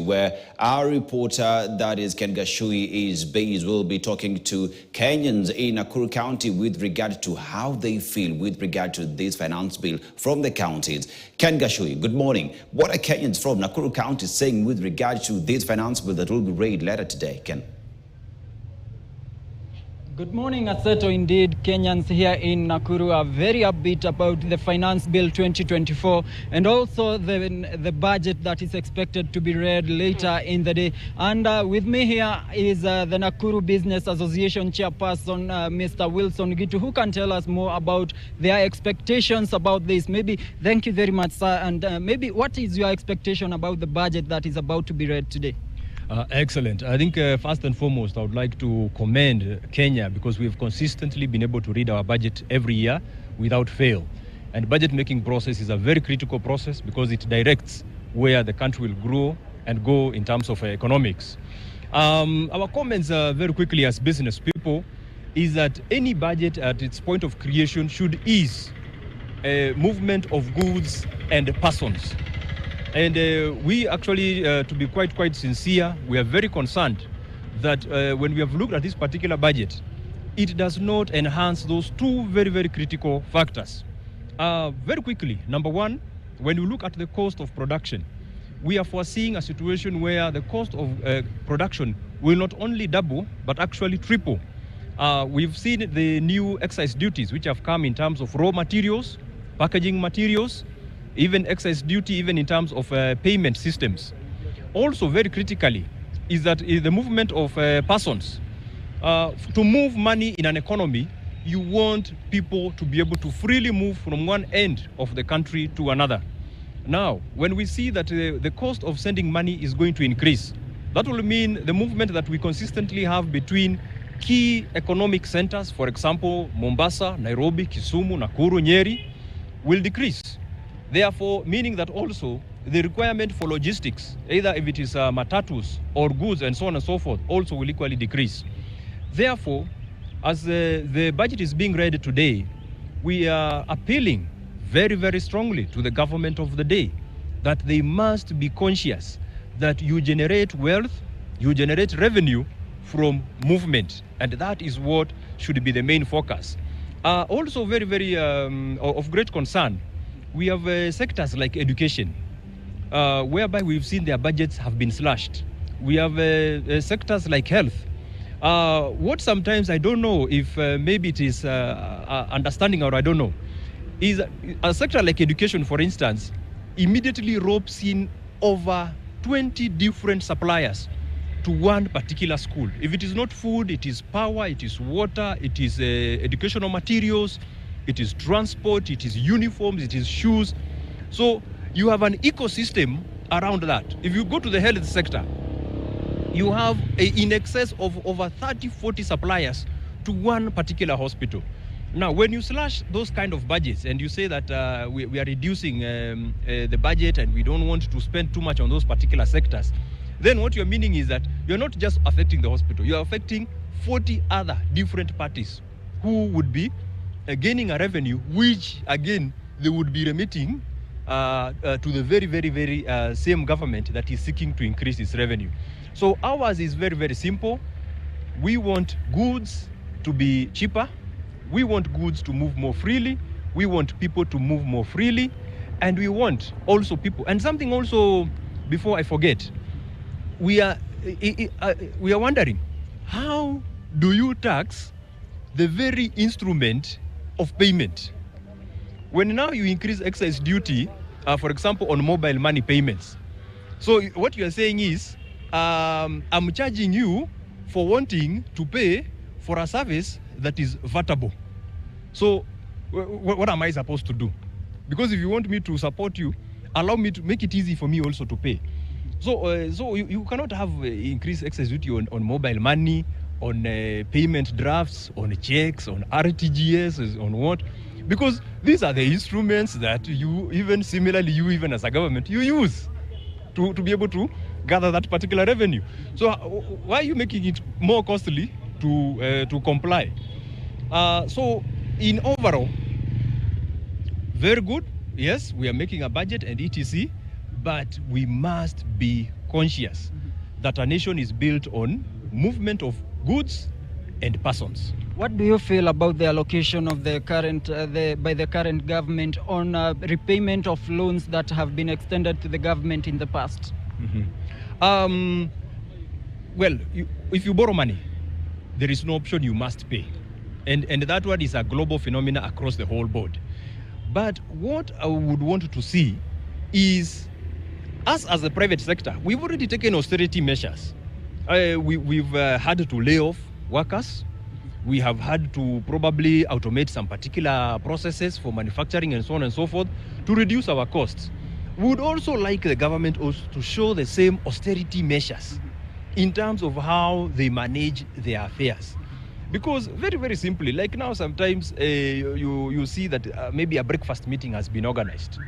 where our reporter, that is Ken Gashui, is based. We'll be talking to Kenyans in Nakuru County with regard to how they feel with regard to this finance bill from the counties. Ken Gashui, good morning. What are Kenyans from Nakuru County saying with regard to this finance bill that will be read later today, Ken? Good morning, Aseto. Indeed, Kenyans here in Nakuru are very upbeat about the Finance Bill 2024 and also the budget that is expected to be read later in the day. And with me here is the Nakuru Business Association chairperson, Mr. Wilson Gitu, who can tell us more about their expectations about this. Maybe, thank you very much, sir. And maybe what is your expectation about the budget that is about to be read today? Excellent. I think first and foremost, I would like to commend Kenya because we've consistently been able to read our budget every year without fail. And budget making process is a very critical process because it directs where the country will grow and go in terms of economics. Our comments very quickly as business people is that any budget at its point of creation should ease movement of goods and persons. And we actually, to be quite sincere, we are very concerned that when we have looked at this particular budget, it does not enhance those two very critical factors. Very quickly, number one, when you look at the cost of production, we are foreseeing a situation where the cost of production will not only double, but actually triple. We've seen the new excise duties, which have come in terms of raw materials, packaging materials, even excise duty, even in terms of payment systems. Also, very critically, is that the movement of persons. To move money in an economy, you want people to be able to freely move from one end of the country to another. Now, when we see that the cost of sending money is going to increase, that will mean the movement that we consistently have between key economic centers, for example, Mombasa, Nairobi, Kisumu, Nakuru, Nyeri, will decrease. Therefore, meaning that also the requirement for logistics, either if it is matatus or goods and so on and so forth, also will equally decrease. Therefore, as the budget is being read today, we are appealing very strongly to the government of the day that they must be conscious that you generate wealth, you generate revenue from movement, and that is what should be the main focus. Also very of great concern, we have sectors like education, whereby we've seen their budgets have been slashed. We have sectors like health. What sometimes I don't know if maybe it is understanding or I don't know, is a sector like education, for instance, immediately ropes in over 20 different suppliers to one particular school. If it is not food, it is power, it is water, it is educational materials, it is transport, it is uniforms, it is shoes. So you have an ecosystem around that. If you go to the health sector, you have in excess of over 30-40 suppliers to one particular hospital. Now, when you slash those kind of budgets and you say that we are reducing the budget and we don't want to spend too much on those particular sectors, then what you're meaning is that you're not just affecting the hospital, you're affecting 40 other different parties who would be gaining a revenue, which again they would be remitting to the very same government that is seeking to increase its revenue. So ours is very simple. We want goods to be cheaper. We want goods to move more freely. We want people to move more freely. And we want also people, and something also before I forget, we are wondering, how do you tax the very instrument of payment? When now you increase excise duty, for example, on mobile money payments. So what you are saying is, I'm charging you for wanting to pay for a service that is vatable. So what am I supposed to do? Because if you want me to support you, allow me to make it easy for me also to pay. So you cannot have increased excise duty on mobile money, on payment drafts, on checks, on RTGS, on what? Because these are the instruments that you even as a government, you use to be able to gather that particular revenue. So why are you making it more costly to comply? So in overall, very good. Yes, we are making a budget and etc. But we must be conscious that a nation is built on movement of goods and persons. What do you feel about the allocation of the current by the current government on repayment of loans that have been extended to the government in the past? Well, if you borrow money, there is no option, you must pay. And that one is a global phenomenon across the whole board. But what I would want to see is, us as a private sector, we've already taken austerity measures. We've had to lay off workers. We have had to probably automate some particular processes for manufacturing and so on and so forth to reduce our costs. We would also like the government also to show the same austerity measures in terms of how they manage their affairs. Because very, very simply, like now sometimes you see that maybe a breakfast meeting has been organized.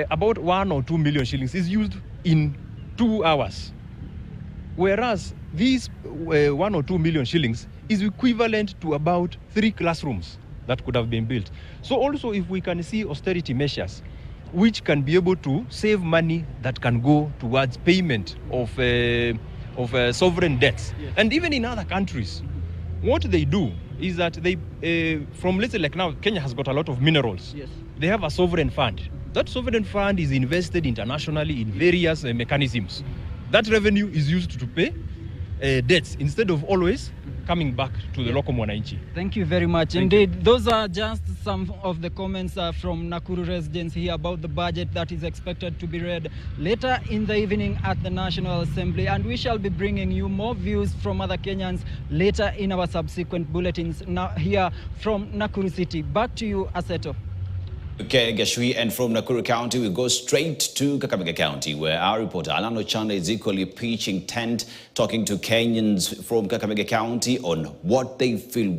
About 1 or 2 million shillings is used in 2 hours. Whereas these 1 or 2 million shillings is equivalent to about 3 classrooms that could have been built. So also if we can see austerity measures which can be able to save money that can go towards payment of sovereign debts. Yes. And even in other countries, what they do is that they, from let's say like now, Kenya has got a lot of minerals. Yes. They have a sovereign fund. That sovereign fund is invested internationally in various mechanisms. That revenue is used to pay debts instead of always coming back to the local mwananchi. Thank you very much. Indeed, those are just some of the comments from Nakuru residents here about the budget that is expected to be read later in the evening at the National Assembly. And we shall be bringing you more views from other Kenyans later in our subsequent bulletins now here from Nakuru City. Back to you, Aseto. Okay, Gashui, and from Nakuru County, we go straight to Kakamega County, where our reporter Alano Chanda is equally pitching tent, talking to Kenyans from Kakamega County on what they feel